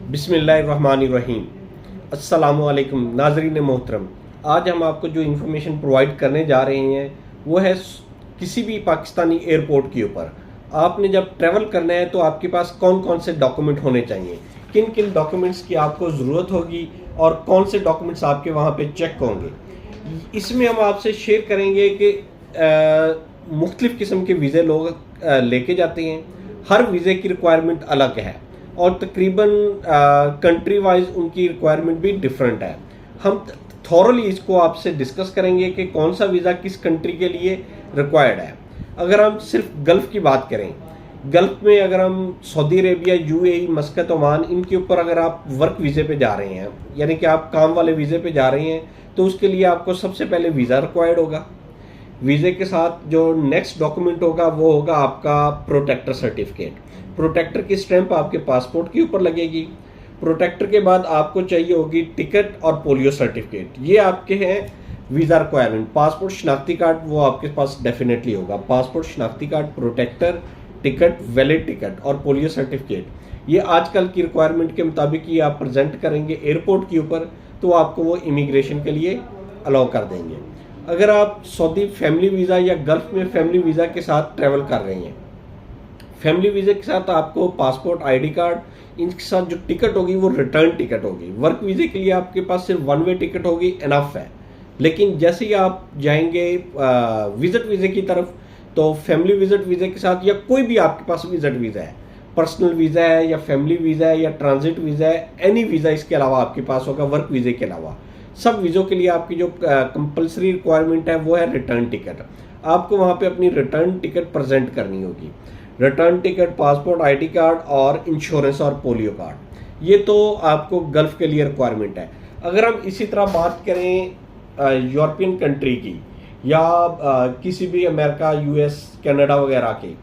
बिस्मिल्लाहिर्रहमानिर्रहीम। अस्सलामुअलैकुम नाज़रीन मोहतरम। आज हम आपको जो इन्फॉर्मेशन प्रोवाइड करने जा रहे हैं वो है किसी भी पाकिस्तानी एयरपोर्ट के ऊपर आपने जब ट्रैवल करना है तो आपके पास कौन कौन से डॉक्यूमेंट होने चाहिए, किन किन डॉक्यूमेंट्स की आपको ज़रूरत होगी और कौन से डॉक्यूमेंट्स आपके वहाँ पे चेक होंगे। इसमें हम आपसे शेयर करेंगे कि मुख्तलिफ़ किस्म के वीज़े लोग लेके जाते हैं। हर वीज़े की रिक्वायरमेंट अलग है और तकरीबन कंट्री वाइज उनकी रिक्वायरमेंट भी डिफरेंट है। हम थॉरली इसको आपसे डिस्कस करेंगे कि कौन सा वीज़ा किस कंट्री के लिए रिक्वायर्ड है। अगर हम सिर्फ गल्फ़ की बात करें, गल्फ़ में अगर हम सऊदी अरेबिया, यूएई, मस्कत, ओमान, इनके ऊपर अगर आप वर्क वीज़े पे जा रहे हैं यानी कि आप काम वाले वीज़े पे जा रहे हैं तो उसके लिए आपको सबसे पहले वीज़ा रिक्वायर्ड होगा। वीज़े के साथ जो नेक्स्ट डॉक्यूमेंट होगा वो होगा आपका प्रोटेक्टर सर्टिफिकेट। प्रोटेक्टर की स्टैंप आपके पासपोर्ट के ऊपर लगेगी। प्रोटेक्टर के बाद आपको चाहिए होगी टिकट और पोलियो सर्टिफिकेट। ये आपके हैं वीज़ा रिक्वायरमेंट। पासपोर्ट शनाख्ती कार्ड वो आपके पास डेफिनेटली होगा। पासपोर्ट शनाख्ती card, protector, ticket, valid ticket और पोलियो सर्टिफिकेट ये आजकल की रिक्वायरमेंट के मुताबिक ये आप प्रेजेंट करेंगे एयरपोर्ट के ऊपर तो आपको वो इमिग्रेशन के लिए अलाउ कर देंगे। अगर आप सऊदी फैमिली वीज़ा या गल्फ़ में फैमिली वीज़ा के साथ ट्रैवल कर रहे हैं, फैमिली वीज़े के साथ आपको पासपोर्ट, आईडी कार्ड, इनके साथ जो टिकट होगी वो रिटर्न टिकट होगी। वर्क वीज़े के लिए आपके पास सिर्फ वन वे टिकट होगी, इनफ है। लेकिन जैसे ही आप जाएंगे विजिट वीज़े की तरफ तो फैमिली विजिट वीज़े के साथ या कोई भी आपके पास विजिट वीज़ा है, पर्सनल वीज़ा है या फैमिली वीज़ा है या ट्रांजिट वीज़ा है, एनी वीज़ा इसके अलावा आपके पास होगा वर्क वीज़े के अलावा। सब वीज़ों के लिए आपकी जो कंपलसरी रिक्वायरमेंट है वो है रिटर्न टिकट। आपको वहाँ पे अपनी रिटर्न टिकट प्रेजेंट करनी होगी। Return ticket, passport, ID card और इंश्योरेंस और पोलियो कार्ड, ये तो आपको गल्फ़ के लिए रिक्वायरमेंट है। अगर हम इसी तरह बात करें यूरोपियन कंट्री की या किसी भी अमेरिका, यूएस, कनाडा वगैरह के,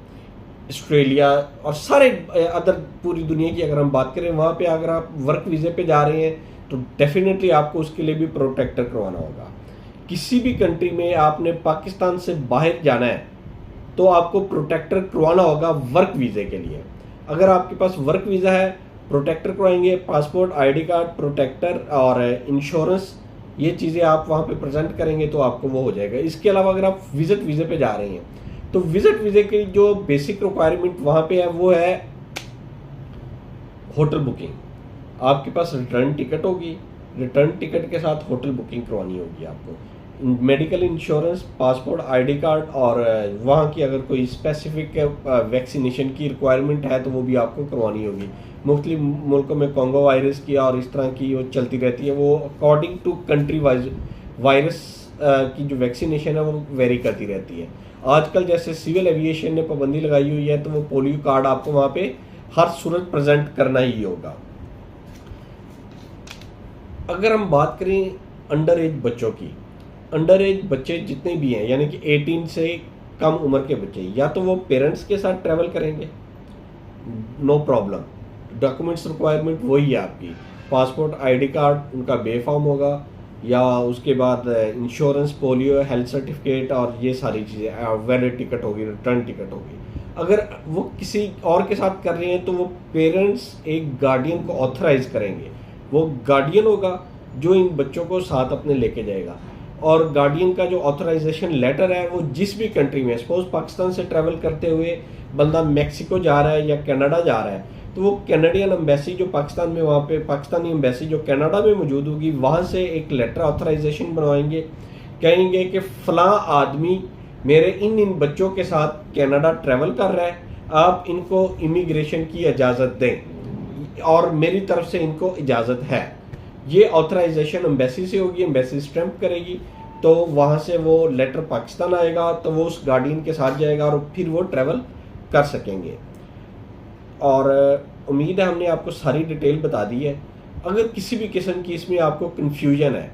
ऑस्ट्रेलिया और सारे अदर पूरी दुनिया की अगर हम बात करें, वहाँ पे अगर आप वर्क वीज़े पे जा रहे हैं तो डेफिनेटली आपको उसके लिए भी प्रोटेक्टर करवाना होगा। किसी भी कंट्री में आपने पाकिस्तान से बाहर जाना है तो आपको प्रोटेक्टर करवाना होगा वर्क वीज़े के लिए। अगर आपके पास वर्क वीज़ा है, प्रोटेक्टर करवाएंगे। पासपोर्ट, आईडी कार्ड, प्रोटेक्टर और इंश्योरेंस ये चीज़ें आप वहाँ पे प्रेजेंट करेंगे तो आपको वो हो जाएगा। इसके अलावा अगर आप विजिट वीज़े पे जा रहे हैं तो विजिट वीज़े की जो बेसिक रिक्वायरमेंट वहाँ पे है वो है होटल बुकिंग। आपके पास रिटर्न टिकट होगी, रिटर्न टिकट के साथ होटल बुकिंग करवानी होगी आपको। Medical insurance, passport, ID card और वहाँ की अगर कोई स्पेसिफिक वैक्सीनेशन की रिक्वायरमेंट है तो वो भी आपको करवानी होगी। मुख्तलिफ मुल्कों में कोंगो वायरस की और इस तरह की वो चलती रहती है, वो according to country wise virus की जो वैक्सीनेशन है वो वेरी करती रहती है। आजकल जैसे सिविल एविएशन ने पाबंदी लगाई हुई है तो वो पोलियो कार्ड आपको वहाँ पे हर सूरत प्रेजेंट करना ही होगा। अगर हम बात करें अंडर एज बच्चों की, अंडर एज बच्चे जितने भी हैं यानी कि 18 से कम उम्र के बच्चे, या तो वो पेरेंट्स के साथ ट्रैवल करेंगे, नो प्रॉब्लम। डॉक्यूमेंट्स रिक्वायरमेंट वही है आपकी, पासपोर्ट, आईडी कार्ड उनका बेफॉर्म होगा, या उसके बाद इंश्योरेंस, पोलियो, हेल्थ सर्टिफिकेट और ये सारी चीज़ें, वैलिड टिकट होगी, रिटर्न टिकट होगी। अगर वो किसी और के साथ कर रहे हैं तो वो पेरेंट्स एक गार्डियन को ऑथराइज करेंगे। वो गार्डियन होगा जो इन बच्चों को साथ अपने लेके जाएगा और गार्डियन का जो ऑथराइजेशन लेटर है वो जिस भी कंट्री में, सपोज पाकिस्तान से ट्रैवल करते हुए बंदा मैक्सिको जा रहा है या कनाडा जा रहा है तो वो कैनेडियन एम्बेसी जो पाकिस्तान में, वहाँ पे पाकिस्तानी एम्बेसी जो कनाडा में मौजूद होगी, वहाँ से एक लेटर ऑथराइजेशन बनवाएंगे। कहेंगे कि फ़लाँ आदमी मेरे इन बच्चों के साथ कनाडा ट्रैवल कर रहा है, आप इनको इमिग्रेशन की इजाज़त दें और मेरी तरफ से इनको इजाज़त है। ये ऑथराइजेशन एम्बेसी से होगी, एम्बेसी स्टैंप करेगी तो वहाँ से वो लेटर पाकिस्तान आएगा तो वो उस गार्डियन के साथ जाएगा और फिर वो ट्रैवल कर सकेंगे। और उम्मीद है हमने आपको सारी डिटेल बता दी है। अगर किसी भी किस्म की इसमें आपको कन्फ्यूजन है,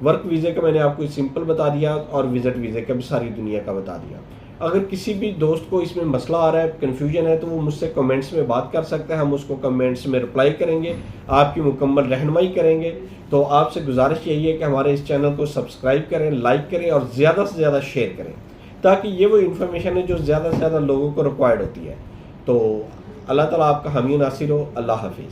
वर्क वीज़े का मैंने आपको सिंपल बता दिया और विजिट वीज़े का भी सारी दुनिया का बता दिया। अगर किसी भी दोस्त को इसमें मसला आ रहा है, कन्फ्यूजन है, तो वो मुझसे कमेंट्स में बात कर सकता है, हम उसको कमेंट्स में रिप्लाई करेंगे, आपकी मुकम्मल रहनुमाई करेंगे। तो आपसे गुजारिश यही है कि हमारे इस चैनल को सब्सक्राइब करें, लाइक करें और ज़्यादा से ज़्यादा शेयर करें ताकि ये वो इन्फॉर्मेशन है जो ज़्यादा से ज़्यादा लोगों को रिक्वायर्ड होती है। तो अल्लाह ताला आपका हामी नासिर हो। अल्लाह हाफिज़।